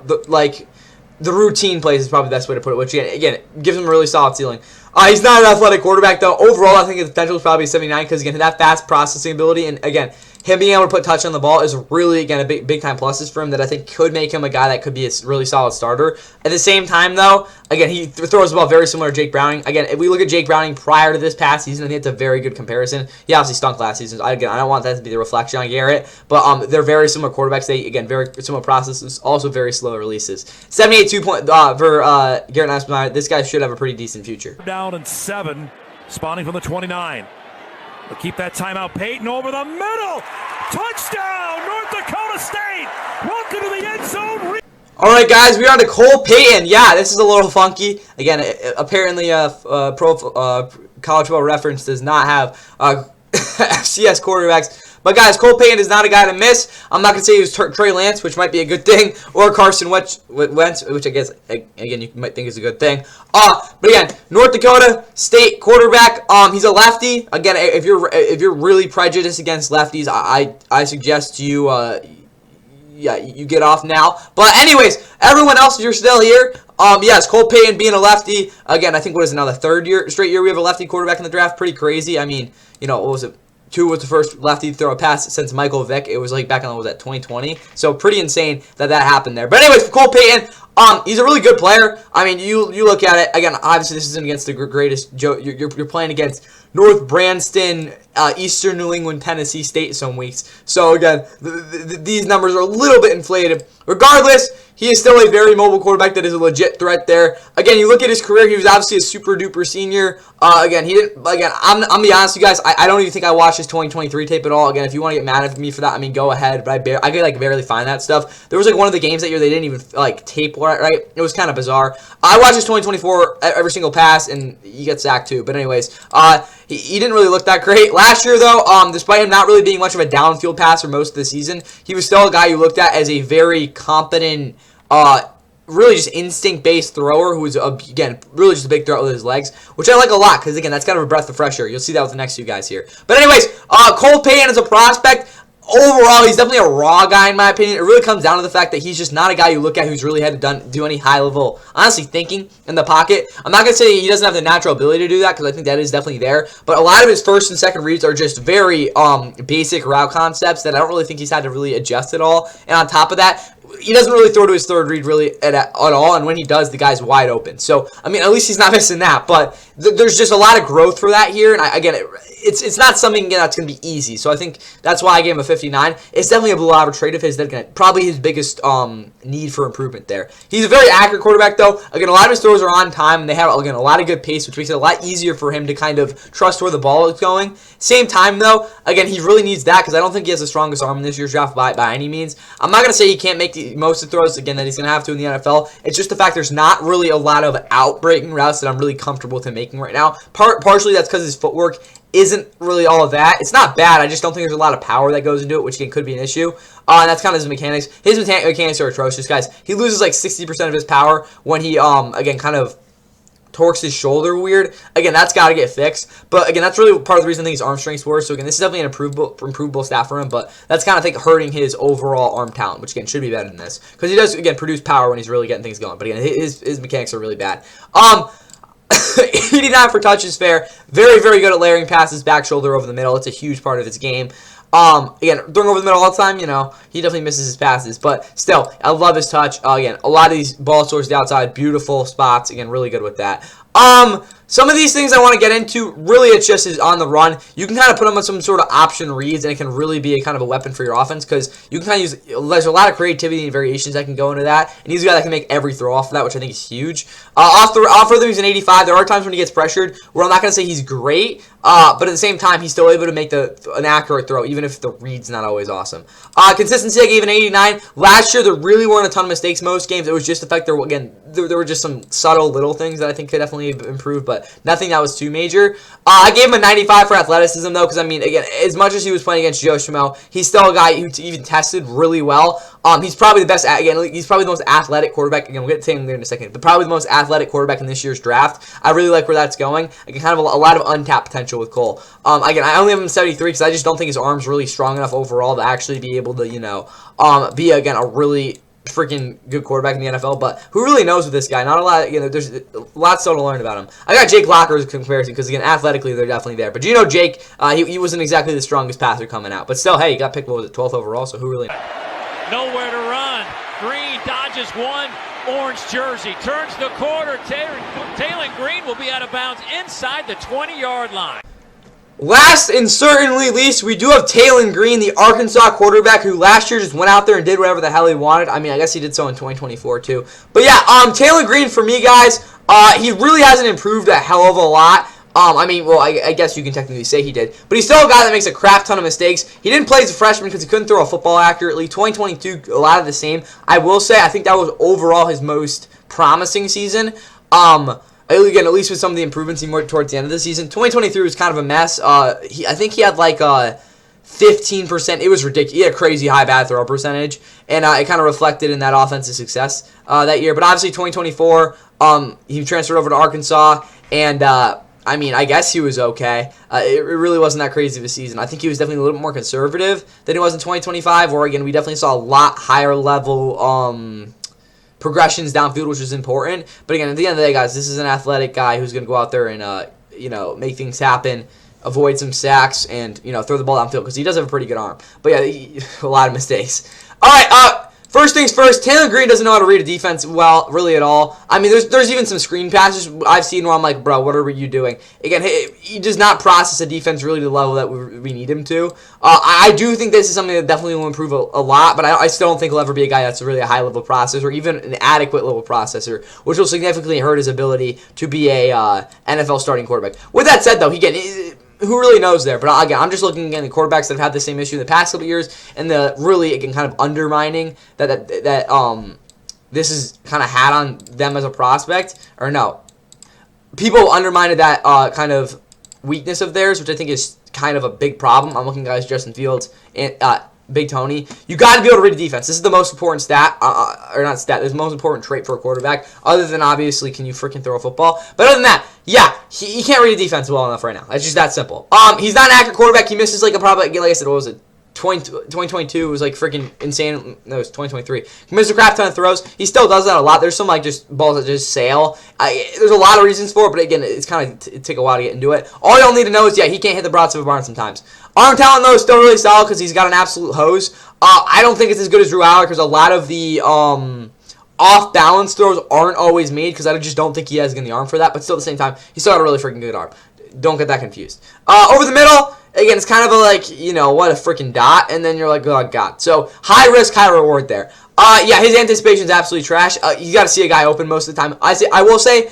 routine plays is probably the best way to put it, which, again gives him a really solid ceiling. He's not an athletic quarterback, though. Overall, I think his potential is probably 79 because, again, that fast processing ability and, again, him being able to put touch on the ball is really, again, a big-time pluses for him that I think could make him a guy that could be a really solid starter. At the same time, though, again, he throws the ball very similar to Jake Browning. Again, if we look at Jake Browning prior to this past season, I think it's a very good comparison. He obviously stunk last season. Again, I don't want that to be the reflection on Garrett, but they're very similar quarterbacks. They, again, very similar processes, also very slow releases. 78.2 point for Garrett Nussmeier. This guy should have a pretty decent future. Down and 7, spawning from the 29. They'll keep that timeout. Payton over the middle. Touchdown, North Dakota State. Welcome to the end zone. Alright guys, we're on to Cole Payton. Yeah, this is a little funky. Again, apparently College Football Reference does not have FCS quarterbacks. But guys, Cole Payton is not a guy to miss. I'm not going to say he was Trey Lance, which might be a good thing, or Carson Wentz, which I guess, again, you might think is a good thing. But again, North Dakota State quarterback. He's a lefty. Again, if you're really prejudiced against lefties, I suggest you you get off now. But anyways, everyone else, if you're still here, yes, Cole Payton being a lefty. Again, I think what is it now, the third straight year we have a lefty quarterback in the draft. Pretty crazy. I mean, you know, what was it? 2 was the first lefty to throw a pass since Michael Vick. It was like back in, what was that, 2020? So pretty insane that happened there. But anyways, for Cole Payton, he's a really good player. I mean, you look at it, again, obviously this isn't against the greatest Joe. You're playing against North Branson, Eastern New England, Tennessee State some weeks. So again, these numbers are a little bit inflated. Regardless, he is still a very mobile quarterback that is a legit threat there. Again, you look at his career, he was obviously a super duper senior. Again, he didn't. Again, I'm gonna be honest with you guys. I don't even think I watched his 2023 tape at all. Again, if you want to get mad at me for that, I mean, go ahead. But I could like barely find that stuff. There was like one of the games that year they didn't even like tape right. It was kind of bizarre. I watched his 2024 every single pass, and he got sacked too. But anyways, he didn't really look that great last year though. Despite him not really being much of a downfield passer most of the season, he was still a guy you looked at as a very competent, really just instinct-based thrower who was, again, really just a big threat with his legs, which I like a lot because, again, that's kind of a breath of fresh air. You'll see that with the next few guys here. But anyways, Cole Payton as a prospect, overall, he's definitely a raw guy in my opinion. It really comes down to the fact that he's just not a guy you look at who's really had to do any high-level, honestly, thinking in the pocket. I'm not going to say he doesn't have the natural ability to do that because I think that is definitely there. But a lot of his first and second reads are just very basic route concepts that I don't really think he's had to really adjust at all. And on top of that, he doesn't really throw to his third read really at all, and when he does, the guy's wide open. So, I mean, at least he's not missing that, but there's just a lot of growth for that here, and again, it's not something that's going to be easy, so I think that's why I gave him a 59. It's definitely a below average trade of his, probably his biggest need for improvement there. He's a very accurate quarterback, though. Again, a lot of his throws are on time, and they have, again, a lot of good pace, which makes it a lot easier for him to kind of trust where the ball is going. Same time, though, again, he really needs that, because I don't think he has the strongest arm in this year's draft by any means. I'm not going to say he can't make most of the throws, again, that he's going to have to in the NFL. It's just the fact there's not really a lot of out-breaking routes that I'm really comfortable with him making right now. Partially, that's because his footwork isn't really all of that. It's not bad. I just don't think there's a lot of power that goes into it, which again could be an issue. And that's kind of his mechanics. His mechanics are atrocious, guys. He loses like 60% of his power when he, again, kind of torques his shoulder weird. Again, that's got to get fixed. But again, that's really part of the reason I think his arm strength's worse. So again, this is definitely an improvable stat for him. But that's kind of, I think, hurting his overall arm talent, which again should be better than this because he does again produce power when he's really getting things going. But again, his mechanics are really bad. 89 for touches fair. Very, very good at layering passes, back shoulder over the middle. It's a huge part of his game. Again, throwing over the middle all the time, you know, he definitely misses his passes. But still, I love his touch. Again, a lot of these ball towards the outside, beautiful spots. Again, really good with that. Some of these things I want to get into, really it's just is on the run. You can kind of put them on some sort of option reads, and it can really be a kind of a weapon for your offense because you can kind of use, there's a lot of creativity and variations that can go into that, and he's a guy that can make every throw off of that, which I think is huge. Off rhythm, he's an 85. There are times when he gets pressured where I'm not going to say he's great, but at the same time, he's still able to make an accurate throw, even if the read's not always awesome. Consistency, I gave an 89. Last year, there really weren't a ton of mistakes most games. It was just the fact there were just some subtle little things that I think could definitely improve, but nothing that was too major. I gave him a 95 for athleticism, though, because, I mean, again, as much as he was playing against Joe Schmo, he's still a guy who even tested really well. He's probably the best, again, he's probably the most athletic quarterback. Again, we'll get to him in a second, but probably the most athletic quarterback in this year's draft. I really like where that's going. Again, kind of a lot of untapped potential with Cole. Again, I only have him 73 because I just don't think his arm's really strong enough overall to actually be able to, you know, be, again, a really freaking good quarterback in the NFL, but who really knows with this guy? Not a lot, you know, there's a lot still to learn about him. I got Jake Locker as a comparison because, again, athletically, they're definitely there. But you know Jake, he wasn't exactly the strongest passer coming out. But still, hey, he got picked, what was it, 12th overall, so who really knows? Nowhere to run. Green dodges one orange jersey, turns the corner. Taylen Green will be out of bounds inside the 20-yard line. Last and certainly least, we do have Taylen Green, the Arkansas quarterback who last year just went out there and did whatever the hell he wanted. I mean, I guess he did so in 2024 too. But yeah, Taylen Green for me, guys, he really hasn't improved a hell of a lot. I mean, well, I guess you can technically say he did. But he's still a guy that makes a crap ton of mistakes. He didn't play as a freshman because he couldn't throw a football accurately. 2022, a lot of the same. I will say, I think that was overall his most promising season. Again, at least with some of the improvements he made towards the end of the season. 2023 was kind of a mess. I think he had like 15%. It was ridiculous. He had a crazy high bad throw percentage, and it kind of reflected in that offensive success that year. But obviously, 2024, he transferred over to Arkansas, and I mean, I guess he was okay. It really wasn't that crazy of a season. I think he was definitely a little bit more conservative than he was in 2025, where, again, we definitely saw a lot higher level progressions downfield, which was important. But, again, at the end of the day, guys, this is an athletic guy who's going to go out there and, make things happen, avoid some sacks, and, throw the ball downfield, because he does have a pretty good arm. But, yeah, a lot of mistakes. All right, first things first, Taylen Green doesn't know how to read a defense well, really at all. I mean, there's even some screen passes I've seen where I'm like, bro, what are you doing? Again, he does not process a defense really to the level that we need him to. I do think this is something that definitely will improve a lot, but I still don't think he'll ever be a guy that's really a high-level processor, or even an adequate level processor, which will significantly hurt his ability to be a NFL starting quarterback. With that said, though, who really knows there? But again, I'm just looking at the quarterbacks that have had the same issue in the past couple of years, and the really, again, kind of undermining that this is kind of had on them as a prospect. Or no, people undermined that kind of weakness of theirs, which I think is kind of a big problem. I'm looking at guys, Justin Fields and Big Tony. You got to be able to read the defense. This is the most important stat, or not stat. This is the most important trait for a quarterback, other than obviously can you freaking throw a football. But other than that, yeah, he can't read the defense well enough right now. It's just that simple. He's not an accurate quarterback. He misses like I said, what was it? 2022 was like freaking insane. No, it was 2023. He missed a crap ton of throws. He still does that a lot. There's some like just balls that just sail. There's a lot of reasons for it, but again, it's kind of it take a while to get into it. All y'all need to know is he can't hit the broadside of a barn sometimes. Arm talent though is still really solid because he's got an absolute hose. I don't think it's as good as Drew Allar because a lot of the off balance throws aren't always made because I just don't think he has the arm for that. But still at the same time, he's still got a really freaking good arm. Don't get that confused. Over the middle. Again, it's kind of a what a freaking dot, and then you're like, oh, God. So, high risk, high reward there. Yeah, his anticipation is absolutely trash. You got to see a guy open most of the time. I will say,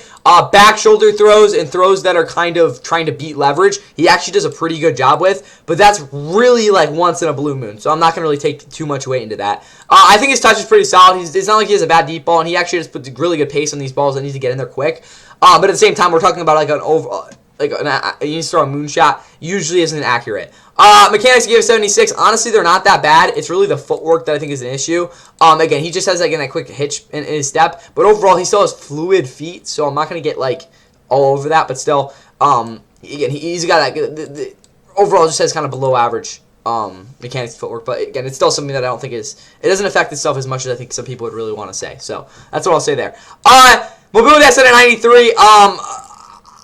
back shoulder throws and throws that are kind of trying to beat leverage, he actually does a pretty good job with, but that's really like once in a blue moon, so I'm not going to really take too much weight into that. I think his touch is pretty solid. It's not like he has a bad deep ball, and he actually just puts really good pace on these balls that need to get in there quick. But at the same time, we're talking about like an overall... you need to throw a moonshot, usually isn't accurate. Mechanics give 76. Honestly, they're not that bad. It's really the footwork that I think is an issue. Again, he just has a quick hitch in his step, but overall, he still has fluid feet, so I'm not going to get all over that, but still, again, he's got overall just has kind of below average mechanics footwork, but again, it's still something that I don't think it doesn't affect itself as much as I think some people would really want to say. So that's what I'll say there. Mobility I said at 93.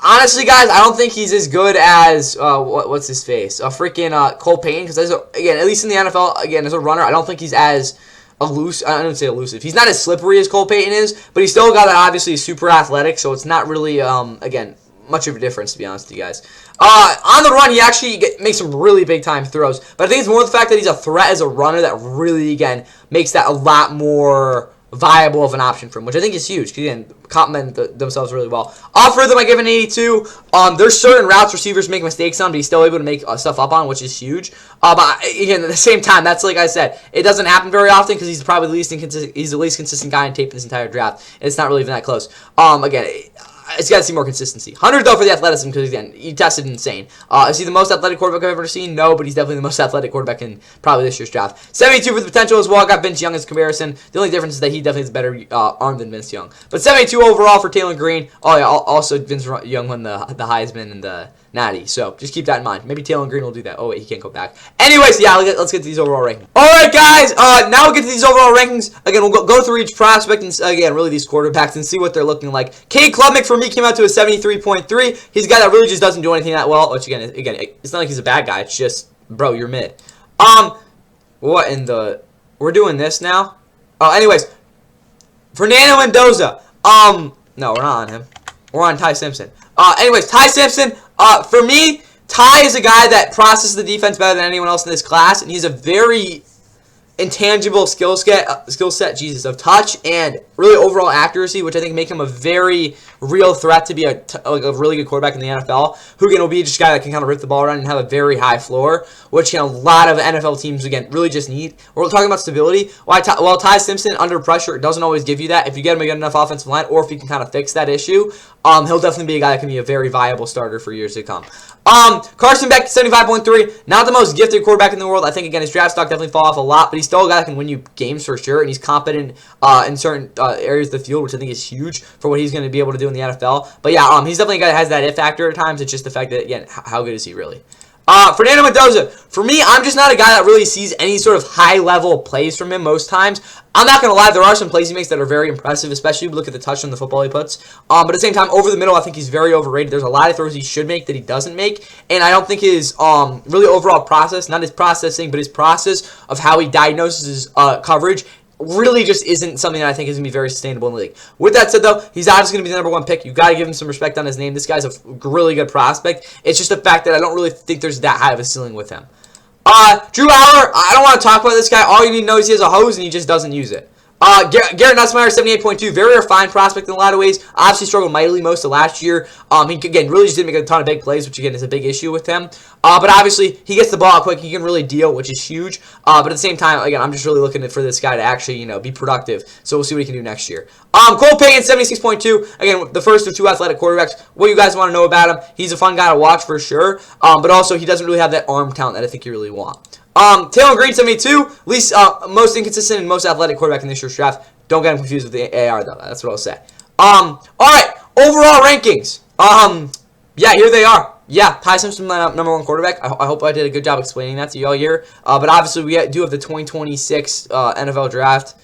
Honestly, guys, I don't think he's as good as, what's his face? Freaking Cole Payton, because, again, at least in the NFL, again, as a runner, I don't think he's as elusive. I don't say elusive. He's not as slippery as Cole Payton is, but he's still a guy that obviously is super athletic, so it's not really, again, much of a difference, to be honest with you guys. On the run, he actually makes some really big-time throws, but I think it's more the fact that he's a threat as a runner that really, again, makes that a lot more viable of an option for him, which I think is huge, because, again, complement themselves really well. For them, I give an 82. There's certain routes receivers make mistakes on, but he's still able to make stuff up on, which is huge. But, again, at the same time, that's like I said, it doesn't happen very often, because he's probably the least consistent guy in tape in this entire draft, and it's not really even that close. Again, it's got to see more consistency. 100, though, for the athleticism, because, again, he tested insane. Is he the most athletic quarterback I've ever seen? No, but he's definitely the most athletic quarterback in probably this year's draft. 72 for the potential as well. I got Vince Young as comparison. The only difference is that he definitely has a better arm than Vince Young. But 72 overall for Taylen Green. Oh, yeah, also Vince Young won the Heisman and the Natty. So just keep that in mind. Maybe Taylen Green will do that. Oh, wait, he can't go back. Anyways, yeah, let's get to these overall rankings. All right, guys. Now we'll get to these overall rankings. Again, we'll go through each prospect and, again, really these quarterbacks and see what they're looking like. Cade Klubnik for me came out to a 73.3. He's a guy that really just doesn't do anything that well. Which, again, it's not like he's a bad guy. It's just, bro, you're mid. What in the... We're doing this now? Anyways. Fernando Mendoza. No, we're not on him. We're on Ty Simpson. Anyways, Ty Simpson, for me, Ty is a guy that processes the defense better than anyone else in this class, and he's a very intangible skill set, Jesus, of touch and really overall accuracy, which I think make him a very real threat to be a really good quarterback in the NFL, who will be just a guy that can kind of rip the ball around and have a very high floor, which a lot of NFL teams, again, really just need. We're talking about stability. While Ty Simpson, under pressure, doesn't always give you that. If you get him a good enough offensive line, or if you can kind of fix that issue, he'll definitely be a guy that can be a very viable starter for years to come. Carson Beck, 75.3, not the most gifted quarterback in the world. I think, again, his draft stock definitely fall off a lot, but he's still a guy that can win you games for sure, and he's competent in certain areas of the field, which I think is huge for what he's going to be able to do in the NFL. But yeah, he's definitely a guy that has that it factor at times. It's just the fact that, again, how good is he really? Fernando Mendoza, for me, I'm just not a guy that really sees any sort of high-level plays from him most times. I'm not going to lie, there are some plays he makes that are very impressive, especially if you look at the touch on the football he puts. But at the same time, over the middle, I think he's very overrated. There's a lot of throws he should make that he doesn't make, and I don't think his really overall process, not his processing, but his process of how he diagnoses coverage really just isn't something that I think is going to be very sustainable in the league. With that said, though, he's obviously going to be the number 1 pick. You've got to give him some respect on his name. This guy's a really good prospect. It's just the fact that I don't really think there's that high of a ceiling with him. Drew Allar, I don't want to talk about this guy. All you need to know is he has a hose and he just doesn't use it. Garrett Nussmeier, 78.2, very refined prospect in a lot of ways. Obviously struggled mightily most of last year. He, again, really just didn't make a ton of big plays, which, again, is a big issue with him. But obviously, he gets the ball out quick. He can really deal, which is huge. But at the same time, again, I'm just really looking for this guy to actually, be productive. So we'll see what he can do next year. Payton, 76.2. Again, the first of 2 athletic quarterbacks. What you guys want to know about him? He's a fun guy to watch for sure. But also, he doesn't really have that arm talent that I think you really want. Taylen Green, 72. At least most inconsistent and most athletic quarterback in this year's draft. Don't get him confused with the AR, though. That's what I'll say. All right. Overall rankings. Yeah, here they are. Yeah, Ty Simpson, my number 1 quarterback. I hope I did a good job explaining that to you all here. But obviously, we do have the 2026 NFL draft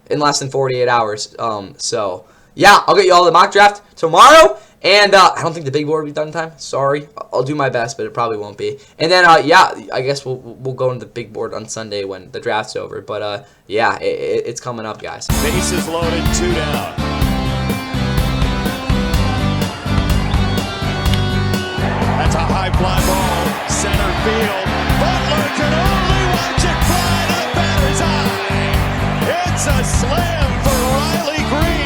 in less than 48 hours. So, yeah, I'll get you all the mock draft tomorrow. And I don't think the big board will be done in time. Sorry. I'll do my best, but it probably won't be. And then, yeah, I guess we'll go into the big board on Sunday when the draft's over. But, yeah, it's coming up, guys. Bases loaded, 2 down. That's a high fly ball, center field. Butler can only watch it fly to the batter's eye. It's a slam for Riley Green.